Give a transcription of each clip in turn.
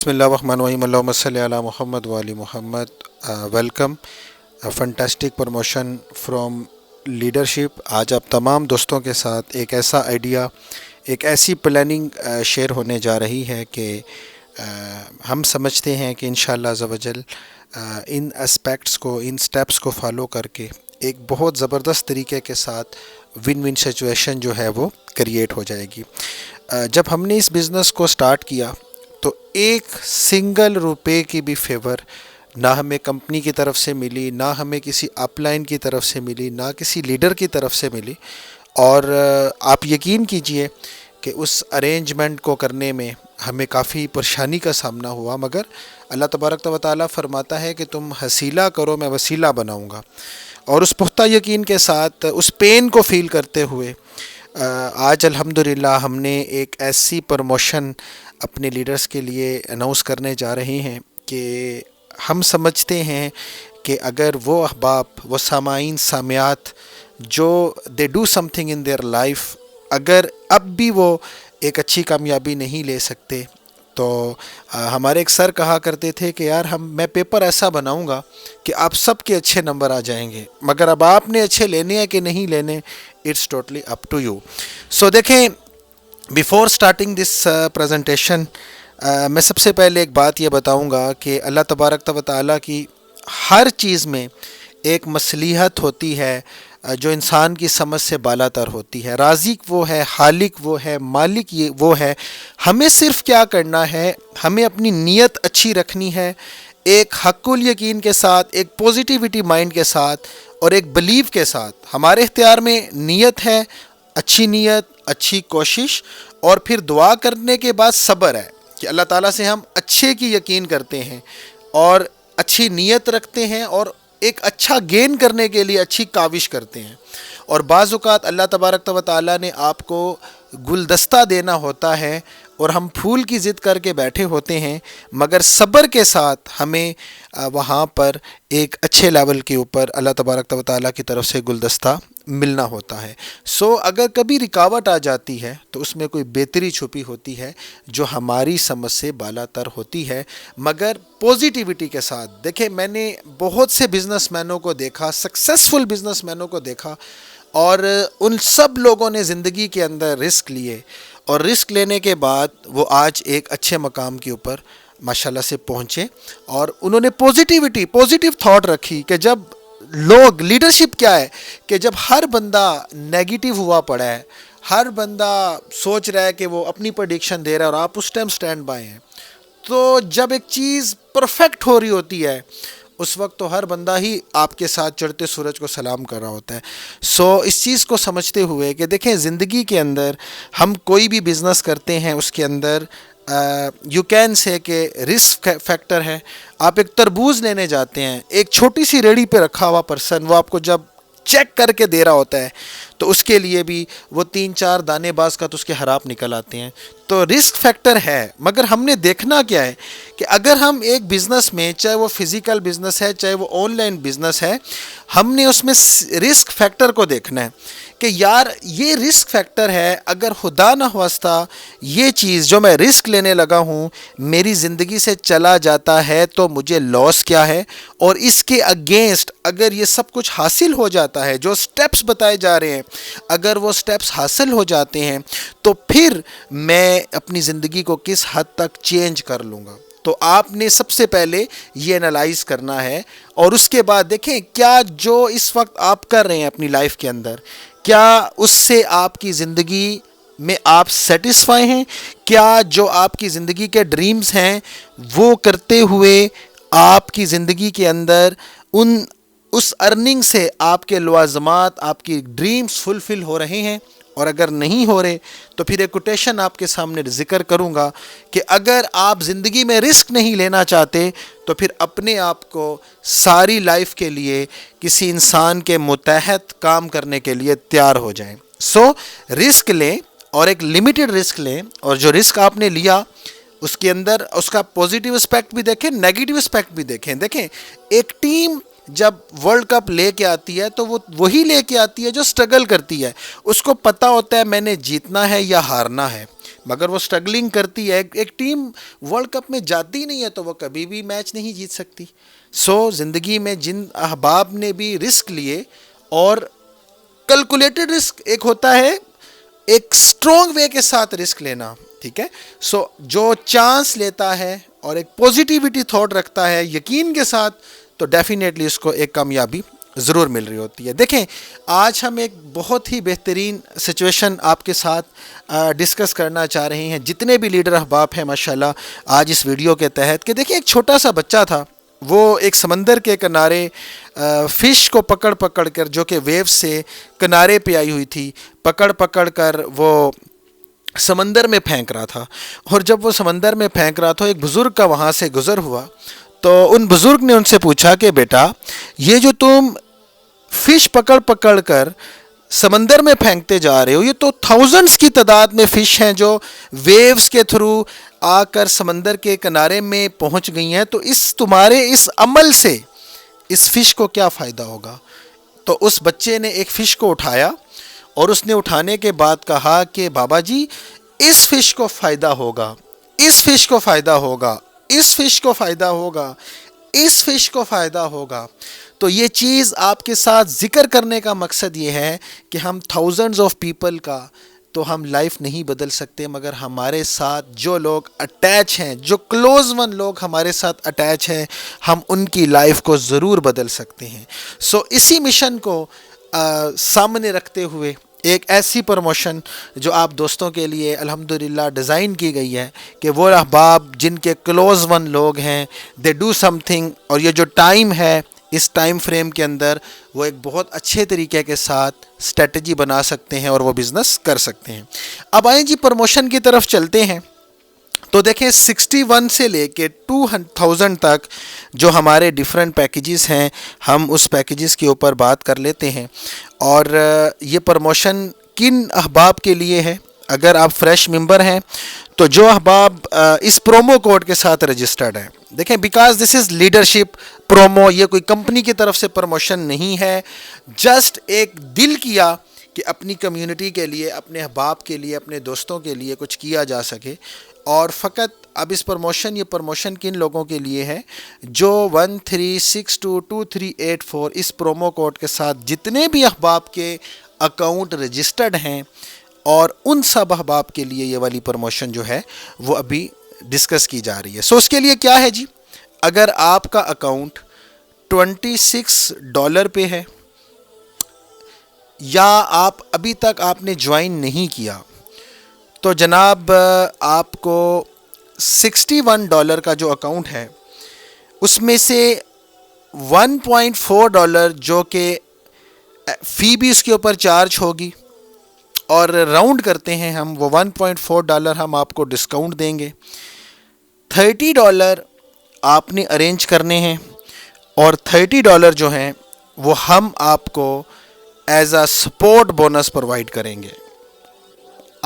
بسم اللہ الرحمن الرحیم اللہم صلی علی محمد وعلی محمد. Welcome fantastic promotion from leadership. آج آپ تمام دوستوں کے ساتھ ایک ایسا آئیڈیا، ایک ایسی پلاننگ شیئر ہونے جا رہی ہے کہ ہم سمجھتے ہیں کہ انشاءاللہ عز و جل ان اسپیکٹس کو، ان سٹیپس کو فالو کر کے ایک بہت زبردست طریقے کے ساتھ ون ون سچویشن جو ہے وہ کریٹ ہو جائے گی. جب ہم نے اس بزنس کو سٹارٹ کیا تو ایک سنگل روپے کی بھی فیور نہ ہمیں کمپنی کی طرف سے ملی، نہ ہمیں کسی اپ لائن کی طرف سے ملی، نہ کسی لیڈر کی طرف سے ملی. اور آپ یقین کیجئے کہ اس ارینجمنٹ کو کرنے میں ہمیں کافی پریشانی کا سامنا ہوا، مگر اللہ تبارک و تعالیٰ فرماتا ہے کہ تم حسیلہ کرو میں وسیلہ بناؤں گا. اور اس پختہ یقین کے ساتھ، اس پین کو فیل کرتے ہوئے آج الحمدللہ ہم نے ایک ایسی پروموشن اپنے لیڈرز کے لیے اناؤنس کرنے جا رہے ہیں کہ ہم سمجھتے ہیں کہ اگر وہ احباب، وہ سامعین، سامعات جو they do something in their life, اگر اب بھی وہ ایک اچھی کامیابی نہیں لے سکتے تو ہمارے ایک سر کہا کرتے تھے کہ یار میں پیپر ایسا بناؤں گا کہ آپ سب کے اچھے نمبر آ جائیں گے، مگر اب آپ نے اچھے لینے ہیں کہ نہیں لینے، it's totally up to you. So دیکھیں، بیفور اسٹارٹنگ دس پریزنٹیشن میں سب سے پہلے ایک بات یہ بتاؤں گا کہ اللہ تبارک و تعالیٰ کی ہر چیز میں ایک مصلحت ہوتی ہے جو انسان کی سمجھ سے بالا تر ہوتی ہے. رازق وہ ہے، خالق وہ ہے، مالک یہ وہ ہے. ہمیں صرف کیا کرنا ہے، ہمیں اپنی نیت اچھی رکھنی ہے، ایک حق الیقین کے ساتھ، ایک پوزیٹیوٹی مائنڈ کے ساتھ اور ایک بلیو کے ساتھ. ہمارے اختیار میں نیت ہے، اچھی نیت، اچھی کوشش، اور پھر دعا کرنے کے بعد صبر ہے کہ اللہ تعالیٰ سے ہم اچھے کی یقین کرتے ہیں اور اچھی نیت رکھتے ہیں اور ایک اچھا گین کرنے کے لیے اچھی کاوش کرتے ہیں. اور بعض اوقات اللہ تبارک و تعالیٰ نے آپ کو گلدستہ دینا ہوتا ہے اور ہم پھول کی ضد کر کے بیٹھے ہوتے ہیں، مگر صبر کے ساتھ ہمیں وہاں پر ایک اچھے لیول کے اوپر اللہ تبارک و تعالیٰ کی طرف سے گلدستہ ملنا ہوتا ہے. سو اگر کبھی رکاوٹ آ جاتی ہے تو اس میں کوئی بہتری چھپی ہوتی ہے جو ہماری سمجھ سے بالا تر ہوتی ہے، مگر پوزیٹیوٹی کے ساتھ. دیکھیں، میں نے بہت سے بزنس مینوں کو دیکھا، سکسیسفل بزنس مینوں کو دیکھا، اور ان سب لوگوں نے زندگی کے اندر رسک لیے، اور رسک لینے کے بعد وہ آج ایک اچھے مقام کے اوپر ماشاءاللہ سے پہنچے. اور انہوں نے پوزیٹیو تھاٹ رکھی کہ جب لوگ، لیڈرشپ کیا ہے کہ جب ہر بندہ نیگیٹو ہوا پڑا ہے، ہر بندہ سوچ رہا ہے کہ وہ اپنی پریڈکشن دے رہا ہے اور آپ اس ٹائم سٹینڈ بائی ہیں، تو جب ایک چیز پرفیکٹ ہو رہی ہوتی ہے اس وقت تو ہر بندہ ہی آپ کے ساتھ چڑھتے سورج کو سلام کر رہا ہوتا ہے. سو اس چیز کو سمجھتے ہوئے کہ دیکھیں، زندگی کے اندر ہم کوئی بھی بزنس کرتے ہیں اس کے اندر یو کین سے کہ رسک فیکٹر ہے. آپ ایک تربوز لینے جاتے ہیں، ایک چھوٹی سی ریڑھی پہ رکھا ہوا پرسن وہ آپ کو جب چیک کر کے دے رہا ہوتا ہے تو اس کے لیے بھی وہ 3-4 دانے باز کا تو اس کے حراب نکل آتے ہیں. تو رسک فیکٹر ہے، مگر ہم نے دیکھنا کیا ہے کہ اگر ہم ایک بزنس میں، چاہے وہ فزیکل بزنس ہے چاہے وہ آن لائن بزنس ہے، ہم نے اس میں رسک فیکٹر کو دیکھنا ہے کہ یار یہ رسک فیکٹر ہے، اگر خدا نہ خواستہ یہ چیز جو میں رسک لینے لگا ہوں میری زندگی سے چلا جاتا ہے تو مجھے لاس کیا ہے، اور اس کے اگینسٹ اگر یہ سب کچھ حاصل ہو جاتا ہے، جو سٹیپس بتائے جا رہے ہیں اگر وہ سٹیپس حاصل ہو جاتے ہیں تو پھر میں اپنی زندگی کو کس حد تک چینج کر لوں گا. تو آپ نے سب سے پہلے یہ انالائز کرنا ہے، اور اس کے بعد دیکھیں کیا جو اس وقت آپ کر رہے ہیں اپنی لائف کے اندر، کیا اس سے آپ کی زندگی میں آپ سیٹسفائی ہیں، کیا جو آپ کی زندگی کے ڈریمز ہیں وہ کرتے ہوئے آپ کی زندگی کے اندر اس ارننگ سے آپ کے لوازمات، آپ کی ڈریمز فلفل ہو رہے ہیں. اور اگر نہیں ہو رہے تو پھر ایک کوٹیشن آپ کے سامنے ذکر کروں گا کہ اگر آپ زندگی میں رسک نہیں لینا چاہتے تو پھر اپنے آپ کو ساری لائف کے لیے کسی انسان کے متحد کام کرنے کے لیے تیار ہو جائیں. سو رسک لیں، اور ایک لمیٹڈ رسک لیں، اور جو رسک آپ نے لیا اس کے اندر اس کا پوزیٹیو اسپیکٹ بھی دیکھیں، نیگیٹو اسپیکٹ بھی دیکھیں. دیکھیں، ایک ٹیم جب ورلڈ کپ لے کے آتی ہے تو وہ وہی لے کے آتی ہے جو سٹرگل کرتی ہے. اس کو پتہ ہوتا ہے میں نے جیتنا ہے یا ہارنا ہے. مگر وہ اسٹرگلنگ کرتی ہے. ایک ٹیم ورلڈ کپ میں جاتی نہیں ہے تو وہ کبھی بھی میچ نہیں جیت سکتی. سو زندگی میں جن احباب نے بھی رسک لیے، اور کیلکولیٹڈ رسک ایک ہوتا ہے، ایک اسٹرانگ وے کے ساتھ رسک لینا، ٹھیک ہے. سو جو چانس لیتا ہے اور ایک پازیٹیوٹی تھاٹ رکھتا ہے یقین کے ساتھ، تو ڈیفینیٹلی اس کو ایک کامیابی ضرور مل رہی ہوتی ہے. دیکھیں آج ہم ایک بہت ہی بہترین سچویشن آپ کے ساتھ ڈسکس کرنا چاہ رہے ہیں، جتنے بھی لیڈر احباب ہیں ماشاءاللہ آج اس ویڈیو کے تحت، کہ دیکھیں ایک چھوٹا سا بچہ تھا، وہ ایک سمندر کے کنارے فش کو پکڑ پکڑ کر، جو کہ ویو سے کنارے پہ آئی ہوئی تھی، پکڑ پکڑ کر وہ سمندر میں پھینک رہا تھا. اور جب وہ سمندر میں پھینک رہا تھا، ایک بزرگ کا وہاں سے گزر ہوا، تو ان بزرگ نے ان سے پوچھا کہ بیٹا یہ جو تم فش پکڑ پکڑ کر سمندر میں پھینکتے جا رہے ہو، یہ تو تھاؤزنڈز کی تعداد میں فش ہیں جو ویوز کے تھرو آ کر سمندر کے کنارے میں پہنچ گئی ہیں، تو تمہارے اس عمل سے اس فش کو کیا فائدہ ہوگا؟ تو اس بچے نے ایک فش کو اٹھایا، اور اس نے اٹھانے کے بعد کہا کہ بابا جی اس فش کو فائدہ ہوگا، اس فش کو فائدہ ہوگا، اس فش کو فائدہ ہوگا، اس فش کو فائدہ ہوگا. تو یہ چیز آپ کے ساتھ ذکر کرنے کا مقصد یہ ہے کہ ہم تھاؤزنڈز آف پیپل کا تو ہم لائف نہیں بدل سکتے، مگر ہمارے ساتھ جو لوگ اٹیچ ہیں، جو کلوز ون لوگ ہمارے ساتھ اٹیچ ہیں، ہم ان کی لائف کو ضرور بدل سکتے ہیں. سو اسی مشن کو سامنے رکھتے ہوئے ایک ایسی پروموشن جو آپ دوستوں کے لیے الحمدللہ ڈیزائن کی گئی ہے، کہ وہ احباب جن کے کلوز ون لوگ ہیں، دے ڈو سم تھنگ، اور یہ جو ٹائم ہے اس ٹائم فریم کے اندر وہ ایک بہت اچھے طریقے کے ساتھ اسٹریٹجی بنا سکتے ہیں اور وہ بزنس کر سکتے ہیں. اب آئیں جی پروموشن کی طرف چلتے ہیں. تو دیکھیں 61 سے لے کے 2000 تک جو ہمارے ڈیفرنٹ پیکیجز ہیں، ہم اس پیکیجز کے اوپر بات کر لیتے ہیں. اور یہ پروموشن کن احباب کے لیے ہے؟ اگر آپ فریش ممبر ہیں تو جو احباب اس پرومو کوڈ کے ساتھ رجسٹرڈ ہیں، دیکھیں because this is leadership promo, یہ کوئی کمپنی کی طرف سے پروموشن نہیں ہے، جسٹ ایک دل کیا کہ اپنی کمیونٹی کے لیے، اپنے احباب کے لیے، اپنے دوستوں کے لیے کچھ کیا جا سکے. اور فقط اب اس یہ پروموشن کن لوگوں کے لیے ہے؟ جو 13622384 اس پرومو کوڈ کے ساتھ جتنے بھی احباب کے اکاؤنٹ رجسٹرڈ ہیں، اور ان سب احباب کے لیے یہ والی پروموشن جو ہے وہ ابھی ڈسکس کی جا رہی ہے. سو اس کے لیے کیا ہے جی؟ اگر آپ کا اکاؤنٹ $26 پہ ہے، یا آپ ابھی تک آپ نے جوائن نہیں کیا، تو جناب آپ کو $61 کا جو اکاؤنٹ ہے اس میں سے $1.4 جو کہ فی بھی اس کے اوپر چارج ہوگی، اور راؤنڈ کرتے ہیں ہم، وہ $1.4 ہم آپ کو ڈسکاؤنٹ دیں گے. $30 آپ نے ارینج کرنے ہیں، اور $30 جو ہیں وہ ہم آپ کو as a support bonus provide کریں گے.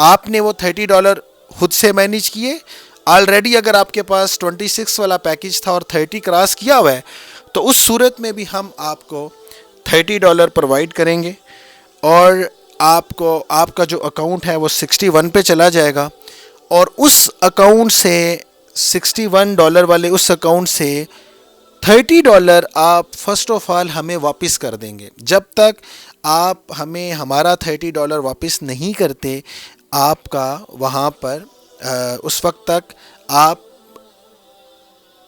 آپ نے وہ $30 خود سے مینیج کیے آلریڈی. اگر آپ کے پاس 26 والا پیکیج تھا اور 30 کراس کیا ہوا ہے، تو اس صورت میں بھی ہم آپ کو $30 پرووائڈ کریں گے، اور آپ کا جو اکاؤنٹ ہے وہ 61 پہ چلا جائے گا. اور اس اکاؤنٹ سے $61 والے اس اکاؤنٹ سے $30 آپ فرسٹ آف آل ہمیں واپس کر دیں گے. جب تک آپ ہمیں ہمارا $30 واپس نہیں کرتے، آپ کا وہاں پر اس وقت تک آپ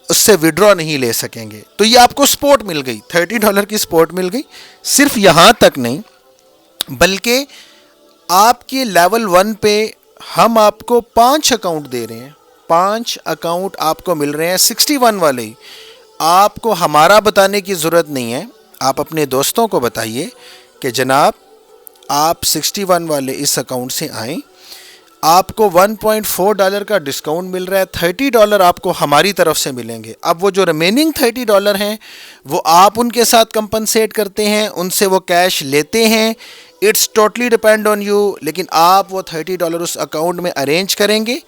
اس سے وڈرا نہیں لے سکیں گے. تو یہ آپ کو سپورٹ مل گئی، $30 کی سپورٹ مل گئی. صرف یہاں تک نہیں، بلکہ آپ کے لیول 1 پہ ہم آپ کو 5 اکاؤنٹ دے رہے ہیں. 5 اکاؤنٹ آپ کو مل رہے ہیں 61 والے ہی. آپ کو ہمارا بتانے کی ضرورت نہیں ہے، آپ اپنے دوستوں کو بتائیے کہ جناب آپ 61 والے اس اکاؤنٹ سے آئیں، آپ کو $1.4 کا ڈسکاؤنٹ مل رہا ہے، $30 آپ کو ہماری طرف سے ملیں گے. اب وہ جو ریمیننگ $30 ہیں وہ آپ ان کے ساتھ کمپنسیٹ کرتے ہیں، ان سے وہ کیش لیتے ہیں، it's totally depend on you. لیکن آپ وہ $30 اس اکاؤنٹ میں ارینج کریں گے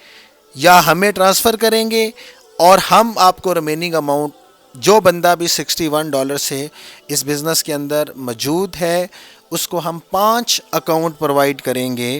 یا ہمیں ٹرانسفر کریں گے، اور ہم آپ کو ریمیننگ اماؤنٹ، جو بندہ بھی $61 سے اس بزنس کے اندر موجود ہے، اس کو ہم 5 اکاؤنٹ پرووائڈ کریں گے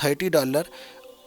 $30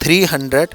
300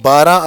12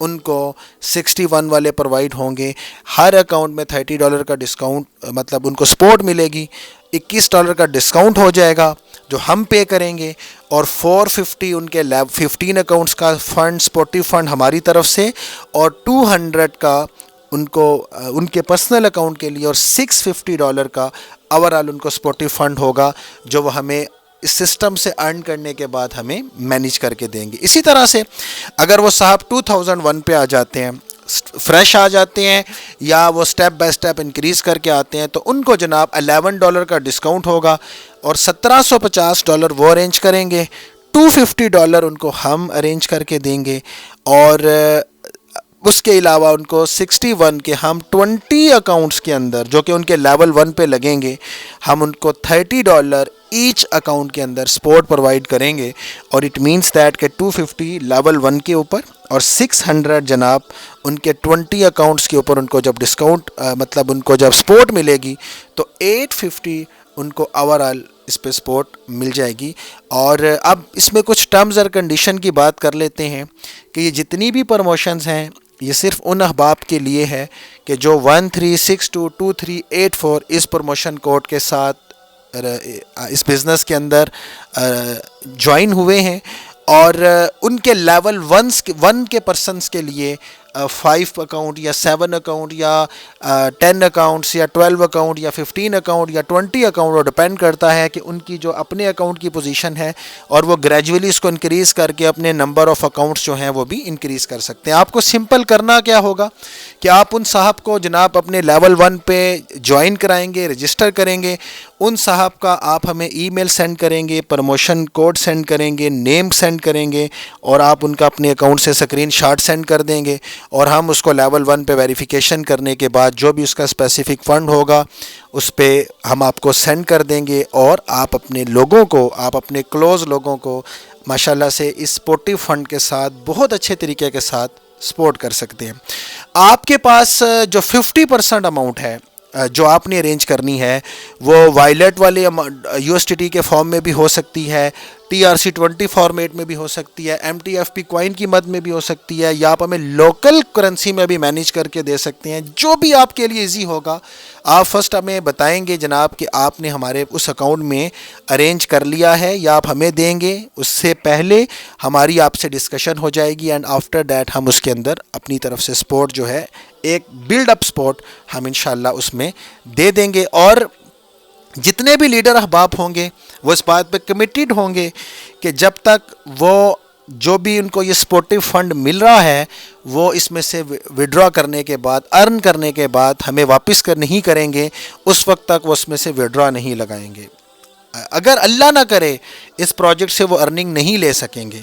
ان کو 61 والے پرووائڈ ہوں گے. ہر اکاؤنٹ میں $30 کا ڈسکاؤنٹ مطلب ان کو سپورٹ ملے گی. $21 کا ڈسکاؤنٹ ہو جائے گا جو ہم پے کریں گے, اور 450 ان کے 15 اکاؤنٹس کا فنڈ سپورٹیو فنڈ ہماری طرف سے, اور 200 کا ان کو ان کے پرسنل اکاؤنٹ کے لیے, اور $650 کا اوورآل ان کو سپورٹیو فنڈ ہوگا جو وہ ہمیں اس سسٹم سے ارن کرنے کے بعد ہمیں مینیج کر کے دیں گے. اسی طرح سے اگر وہ صاحب 2001 پہ آ جاتے ہیں, فریش آ جاتے ہیں, یا وہ سٹیپ بائی سٹیپ انکریز کر کے آتے ہیں, تو ان کو جناب $11 کا ڈسکاؤنٹ ہوگا, اور $1750 وہ ارینج کریں گے. $250 ان کو ہم ارینج کر کے دیں گے, اور اس کے علاوہ ان کو 61 کے ہم 20 اکاؤنٹس کے اندر جو کہ ان کے لیول 1 پہ لگیں گے, ہم ان کو $30 ایچ اکاؤنٹ کے اندر سپورٹ پرووائڈ کریں گے. اور اٹ مینس دیٹ کہ 250 لیول 1 کے اوپر, اور 600 جناب ان کے 20 اکاؤنٹس کے اوپر ان کو جب ڈسکاؤنٹ مطلب ان کو جب سپورٹ ملے گی تو 850 ان کو اوورآل اس پہ سپورٹ مل جائے گی. اور اب اس میں کچھ ٹرمز اور کنڈیشن کی بات کر لیتے ہیں کہ یہ جتنی بھی پروموشنز ہیں یہ صرف ان احباب کے لیے ہے کہ جو 13622384 اس پروموشن کوڈ کے ساتھ اس بزنس کے اندر جوائن ہوئے ہیں, اور ان کے لیول 1 کے پرسنس کے لیے 5 اکاؤنٹ یا 7 اکاؤنٹ یا 10 اکاؤنٹس یا 12 اکاؤنٹ یا 15 اکاؤنٹ یا 20 اکاؤنٹ, اور ڈپینڈ کرتا ہے کہ ان کی جو اپنے اکاؤنٹ کی پوزیشن ہے, اور وہ گریجولی اس کو انکریز کر کے اپنے نمبر آف اکاؤنٹس جو ہیں وہ بھی انکریز کر سکتے ہیں. آپ کو سمپل کرنا کیا ہوگا کہ آپ ان صاحب کو جناب اپنے لیول 1 پہ جوائن کرائیں گے, رجسٹر کریں گے. ان صاحب کا آپ ہمیں ای میل سینڈ کریں گے, پروموشن کوڈ سینڈ کریں گے, نیم سینڈ کریں گے, اور آپ ان کا اپنے اکاؤنٹ سے اسکرین شاٹ سینڈ کر دیں گے, اور ہم اس کو لیول 1 پہ ویریفیکیشن کرنے کے بعد جو بھی اس کا اسپیسیفک فنڈ ہوگا اس پہ ہم آپ کو سینڈ کر دیں گے, اور آپ اپنے لوگوں کو, آپ اپنے کلوز لوگوں کو ماشاءاللہ سے اس سپورٹیو فنڈ کے ساتھ بہت اچھے طریقے کے ساتھ سپورٹ کر سکتے ہیں. آپ کے پاس جو 50% اماؤنٹ ہے جو آپ نے ارینج کرنی ہے وہ وائلٹ والے USDT کے فارم میں بھی ہو سکتی ہے, TRC20 فارمیٹ میں بھی ہو سکتی ہے, MTFP کوائن کی مد میں بھی ہو سکتی ہے, یا آپ ہمیں لوکل کرنسی میں بھی مینیج کر کے دے سکتے ہیں. جو بھی آپ کے لیے ایزی ہوگا آپ فرسٹ ہمیں بتائیں گے جناب کہ آپ نے ہمارے اس اکاؤنٹ میں ارینج کر لیا ہے یا آپ ہمیں دیں گے. اس سے پہلے ہماری آپ سے ڈسکشن ہو جائے گی, اینڈ آفٹر دیٹ ہم اس کے اندر اپنی طرف سے سپورٹ جو ہے ایک بلڈ اپ سپورٹ ہم انشاءاللہ اس میں دے دیں گے. اور جتنے بھی لیڈر احباب ہوں گے وہ اس بات پہ کمیٹیڈ ہوں گے کہ جب تک وہ جو بھی ان کو یہ سپورٹیو فنڈ مل رہا ہے وہ اس میں سے وڈرا کرنے کے بعد, ارن کرنے کے بعد ہمیں واپس نہیں کریں گے, اس وقت تک وہ اس میں سے وڈرا نہیں لگائیں گے. اگر اللہ نہ کرے اس پروجیکٹ سے وہ ارننگ نہیں لے سکیں گے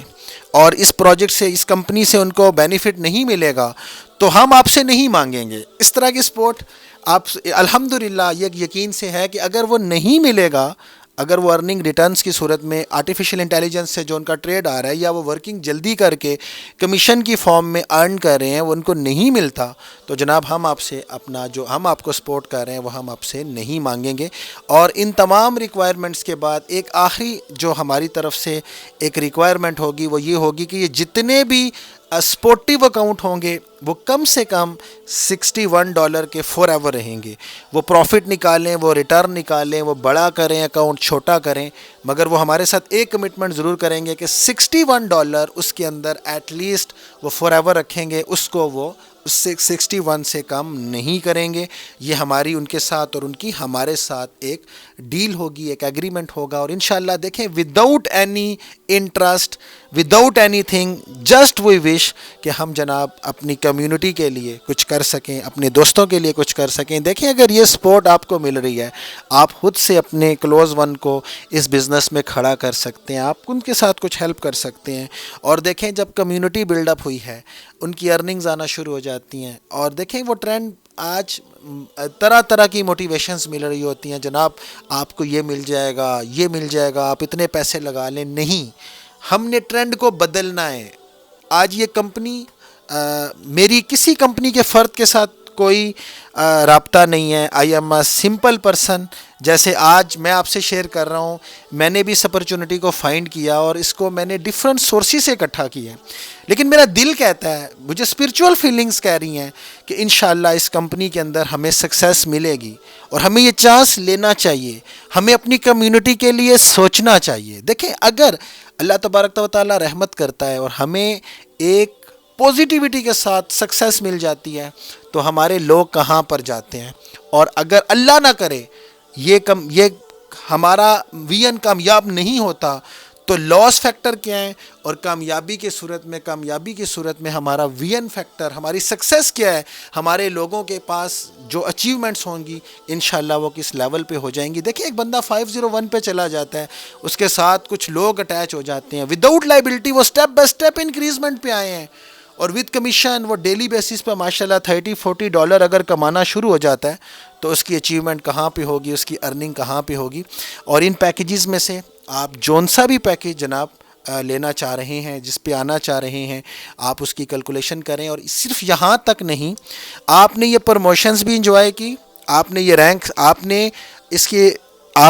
اور اس پروجیکٹ سے, اس کمپنی سے ان کو بینیفٹ نہیں ملے گا تو ہم آپ سے نہیں مانگیں گے. اس طرح کی سپورٹ آپ الحمدللہ یہ یقین سے ہے کہ اگر وہ نہیں ملے گا, اگر وہ ارننگ ریٹرنز کی صورت میں آرٹیفیشل انٹیلیجنس سے جو ان کا ٹریڈ آ رہا ہے, یا وہ ورکنگ جلدی کر کے کمیشن کی فارم میں ارن کر رہے ہیں, وہ ان کو نہیں ملتا, تو جناب ہم آپ سے اپنا جو ہم آپ کو سپورٹ کر رہے ہیں وہ ہم آپ سے نہیں مانگیں گے. اور ان تمام ریکوائرمنٹس کے بعد ایک آخری جو ہماری طرف سے ایک ریکوائرمنٹ ہوگی وہ یہ ہوگی کہ یہ جتنے بھی سپورٹیو اکاؤنٹ ہوں گے وہ کم سے کم $61 کے فور ایور رہیں گے. وہ پروفٹ نکالیں, وہ ریٹرن نکالیں, وہ بڑا کریں اکاؤنٹ, چھوٹا کریں, مگر وہ ہمارے ساتھ ایک کمٹمنٹ ضرور کریں گے کہ $61 اس کے اندر ایٹ لیسٹ وہ فور ایور رکھیں گے, اس کو وہ اس سے 61 سے کم نہیں کریں گے. یہ ہماری ان کے ساتھ اور ان کی ہمارے ساتھ ایک ڈیل ہوگی, ایک ایگریمنٹ ہوگا. اور انشاءاللہ دیکھیں without any interest, without any thing, just we wish کہ ہم جناب اپنی کمیونٹی کے لیے کچھ کر سکیں, اپنے دوستوں کے لیے کچھ کر سکیں. دیکھیں اگر یہ سپورٹ آپ کو مل رہی ہے, آپ خود سے اپنے کلوز ون کو اس بزنس میں کھڑا کر سکتے ہیں, آپ ان کے ساتھ کچھ ہیلپ کر سکتے ہیں. اور دیکھیں جب کمیونٹی بلڈ اپ ہوئی ہے, ان کی ارننگز آنا شروع ہو جاتی ہیں, اور دیکھیں وہ ٹرینڈ آج طرح طرح کی موٹیویشنز مل رہی ہوتی ہیں, جناب آپ کو یہ مل جائے گا, یہ مل جائے گا, آپ اتنے پیسے لگا لیں. نہیں, ہم نے ٹرینڈ کو بدلنا ہے. آج یہ کمپنی میری کسی کمپنی کے فرد کے ساتھ کوئی رابطہ نہیں ہے. I am a simple person. جیسے آج میں آپ سے شیئر کر رہا ہوں, میں نے بھی اس اپرچونٹی کو فائنڈ کیا اور اس کو میں نے ڈفرینٹ سورسز سے اکٹھا کیا ہے, لیکن میرا دل کہتا ہے, مجھے اسپرچول فیلنگز کہہ رہی ہیں کہ انشاءاللہ اس کمپنی کے اندر ہمیں سکسیس ملے گی اور ہمیں یہ چانس لینا چاہیے, ہمیں اپنی کمیونٹی کے لیے سوچنا چاہیے. دیکھیں, اگر اللہ تبارک و تعالیٰ رحمت کرتا ہے اور ہمیں ایک پوزیٹیوٹی کے ساتھ سکسیس مل جاتی ہے تو ہمارے لوگ کہاں پر جاتے ہیں, اور اگر اللہ نہ کرے یہ ہمارا وین کامیاب نہیں ہوتا تو لاس فیکٹر کیا ہے, اور کامیابی کی صورت میں ہمارا وین فیکٹر, ہماری سکسیس کیا ہے, ہمارے لوگوں کے پاس جو اچیومنٹس ہوں گی انشاءاللہ وہ کس لیول پہ ہو جائیں گی. دیکھیں, ایک بندہ 501 پہ چلا جاتا ہے, اس کے ساتھ کچھ لوگ اٹیچ ہو جاتے ہیں وداؤٹ لائبلٹی, وہ سٹیپ بائی سٹیپ انکریزمنٹ پہ آئے ہیں, اور وتھ کمیشن وہ ڈیلی بیسس پہ ماشاءاللہ $30-40 اگر کمانا شروع ہو جاتا ہے تو اس کی اچیومنٹ کہاں پہ ہوگی, اس کی ارننگ کہاں پہ ہوگی. اور ان پیکیجز میں سے آپ جون سا بھی پیکیج جناب لینا چاہ رہے ہیں, جس پہ آنا چاہ رہے ہیں, آپ اس کی کیلکولیشن کریں. اور صرف یہاں تک نہیں, آپ نے یہ پروموشنز بھی انجوائے کی, آپ نے یہ رینک, آپ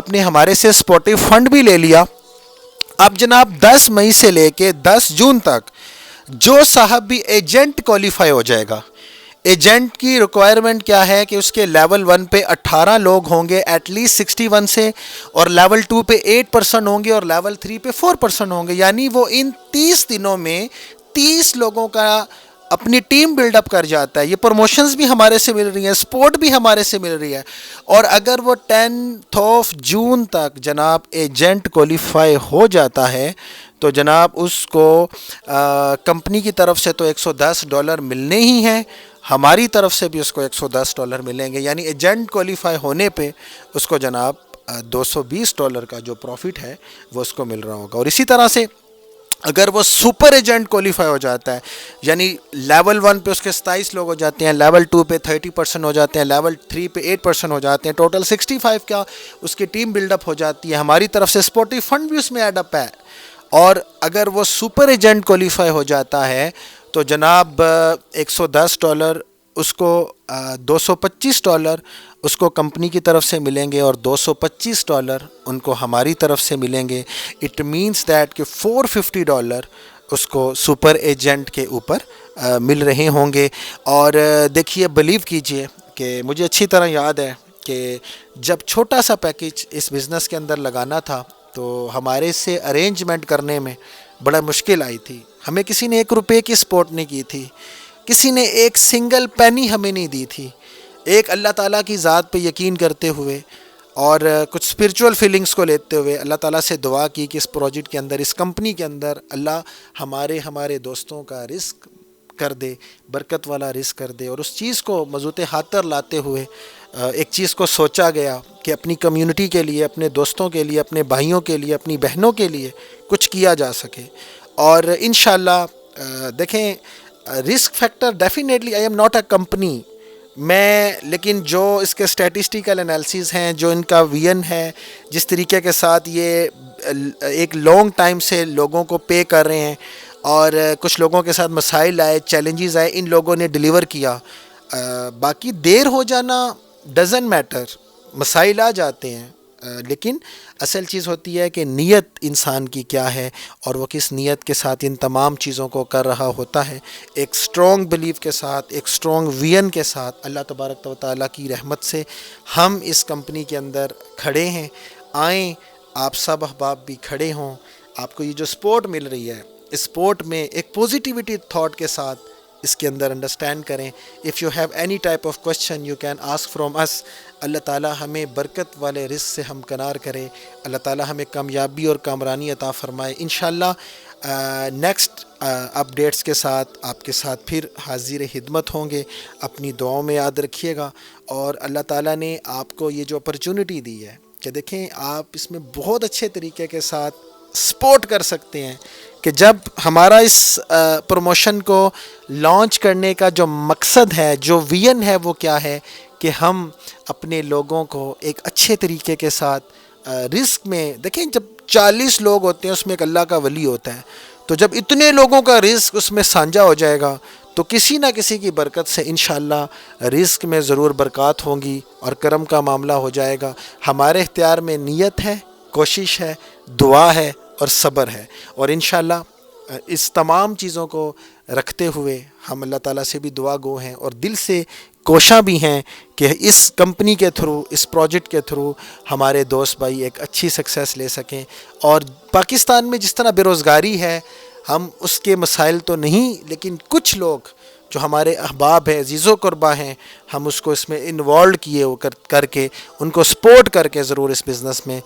نے ہمارے سے سپورٹیو فنڈ بھی لے لیا. اب جناب 10 مئی سے لے کے 10 جون تک جو صاحب بھی ایجنٹ کوالیفائی ہو جائے گا, ایجنٹ کی ریکوائرمنٹ کیا ہے کہ اس کے لیول 1 پہ 18 لوگ ہوں گے ایٹ لیسٹ 61 سے, اور لیول 2 پہ 8% ہوں گے, اور لیول 3 پہ 4% ہوں گے. یعنی وہ ان 30 دنوں میں 30 لوگوں کا اپنی ٹیم بلڈ اپ کر جاتا ہے. یہ پروموشنز بھی ہمارے سے مل رہی ہیں, سپورٹ بھی ہمارے سے مل رہی ہے. اور اگر وہ 10 جون تک جناب ایجنٹ کوالیفائی ہو جاتا ہے تو جناب اس کو کمپنی کی طرف سے تو $110 ملنے ہی ہیں, ہماری طرف سے بھی اس کو $110 ملیں گے. یعنی ایجنٹ کوالیفائی ہونے پہ اس کو جناب $220 کا جو پروفٹ ہے وہ اس کو مل رہا ہوگا. اور اسی طرح سے اگر وہ سپر ایجنٹ کوالیفائی ہو جاتا ہے, یعنی لیول 1 پہ اس کے 27 لوگ ہو جاتے ہیں, لیول 2 پہ 30% ہو جاتے ہیں, لیول 3 پہ 8% ہو جاتے ہیں, ٹوٹل 65 کا اس کی ٹیم بلڈ اپ ہو جاتی ہے. ہماری طرف سے سپورٹیو فنڈ بھی اس میں ایڈ اپ ہے. اور اگر وہ سپر ایجنٹ کوالیفائی ہو جاتا ہے تو جناب $110 اس کو $225 اس کو کمپنی کی طرف سے ملیں گے, اور $225 ان کو ہماری طرف سے ملیں گے. اٹ مینس دیٹ کہ $450 اس کو سپر ایجنٹ کے اوپر مل رہے ہوں گے. اور دیکھیے, بلیو کیجئے کہ مجھے اچھی طرح یاد ہے کہ جب چھوٹا سا پیکیج اس بزنس کے اندر لگانا تھا تو ہمارے سے ارینجمنٹ کرنے میں بڑا مشکل آئی تھی. ہمیں کسی نے $1 کی سپورٹ نہیں کی تھی, کسی نے ایک سنگل پینی ہمیں نہیں دی تھی. ایک اللہ تعالیٰ کی ذات پہ یقین کرتے ہوئے اور کچھ اسپرچول فیلنگز کو لیتے ہوئے اللہ تعالیٰ سے دعا کی کہ اس پروجیکٹ کے اندر, اس کمپنی کے اندر اللہ ہمارے دوستوں کا رزق کر دے, برکت والا رزق کر دے. اور اس چیز کو مضبوط خاطر لاتے ہوئے ایک چیز کو سوچا گیا کہ اپنی کمیونٹی کے لیے, اپنے دوستوں کے لیے, اپنے بھائیوں کے لیے, اپنی بہنوں کے لیے کچھ کیا جا سکے. اور انشاءاللہ دیکھیں, risk factor definitely I am not a company میں, لیکن جو اس کے اسٹیٹسٹیکل انالیسز ہیں, جو ان کا وین ہے, جس طریقے کے ساتھ یہ ایک لانگ ٹائم سے لوگوں کو پے کر رہے ہیں, اور کچھ لوگوں کے ساتھ مسائل آئے, چیلنجز آئے, ان لوگوں نے ڈیلیور کیا. باقی دیر ہو جانا ڈزنٹ میٹر, مسائل آ جاتے ہیں, لیکن اصل چیز ہوتی ہے کہ نیت انسان کی کیا ہے اور وہ کس نیت کے ساتھ ان تمام چیزوں کو کر رہا ہوتا ہے. ایک سٹرونگ بلیف کے ساتھ, ایک سٹرونگ وین کے ساتھ, اللہ تبارک و تعالیٰ کی رحمت سے ہم اس کمپنی کے اندر کھڑے ہیں. آئیں, آپ سب احباب بھی کھڑے ہوں. آپ کو یہ جو سپورٹ مل رہی ہے, اس سپورٹ میں ایک پوزیٹیوٹی تھاٹ کے ساتھ اس کے اندر انڈرسٹینڈ کریں. If you have any type of question you can ask from us. اللہ تعالیٰ ہمیں برکت والے رزق سے ہمکنار کرے, اللہ تعالیٰ ہمیں کامیابی اور کامرانی عطا فرمائے. انشاءاللہ نیکسٹ اپڈیٹس کے ساتھ آپ کے ساتھ پھر حاضر خدمت ہوں گے. اپنی دعاؤں میں یاد رکھیے گا. اور اللہ تعالیٰ نے آپ کو یہ جو اپرچونٹی دی ہے کہ دیکھیں, آپ اس میں بہت اچھے طریقے کے ساتھ سپورٹ کر سکتے ہیں کہ جب ہمارا اس پروموشن کو لانچ کرنے کا جو مقصد ہے, جو وین ہے, وہ کیا ہے کہ ہم اپنے لوگوں کو ایک اچھے طریقے کے ساتھ رزق میں, دیکھیں جب 40 لوگ ہوتے ہیں اس میں ایک اللہ کا ولی ہوتا ہے, تو جب اتنے لوگوں کا رزق اس میں سانجا ہو جائے گا تو کسی نہ کسی کی برکت سے انشاءاللہ رزق میں ضرور برکات ہوں گی اور کرم کا معاملہ ہو جائے گا۔ ہمارے اختیار میں نیت ہے، کوشش ہے، دعا ہے اور صبر ہے، اور انشاءاللہ اس تمام چیزوں کو رکھتے ہوئے ہم اللہ تعالیٰ سے بھی دعا گو ہیں اور دل سے کوشاں بھی ہیں کہ اس کمپنی کے تھرو، اس پروجیکٹ کے تھرو ہمارے دوست بھائی ایک اچھی سکسیس لے سکیں۔ اور پاکستان میں جس طرح بے روزگاری ہے، ہم اس کے مسائل تو نہیں، لیکن کچھ لوگ جو ہمارے احباب ہیں، عزیز و قربا ہیں، ہم اس کو اس میں انوالو کیے ہو کر کے ان کو سپورٹ کر کے ضرور اس بزنس میں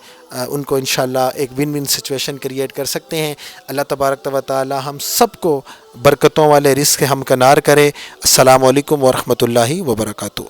ان کو انشاءاللہ ایک ون ون سچویشن کریٹ کر سکتے ہیں۔ اللہ تبارک و تعالی ہم سب کو برکتوں والے رزق ہمکنار کرے۔ السلام علیکم ورحمۃ اللہ وبرکاتہ۔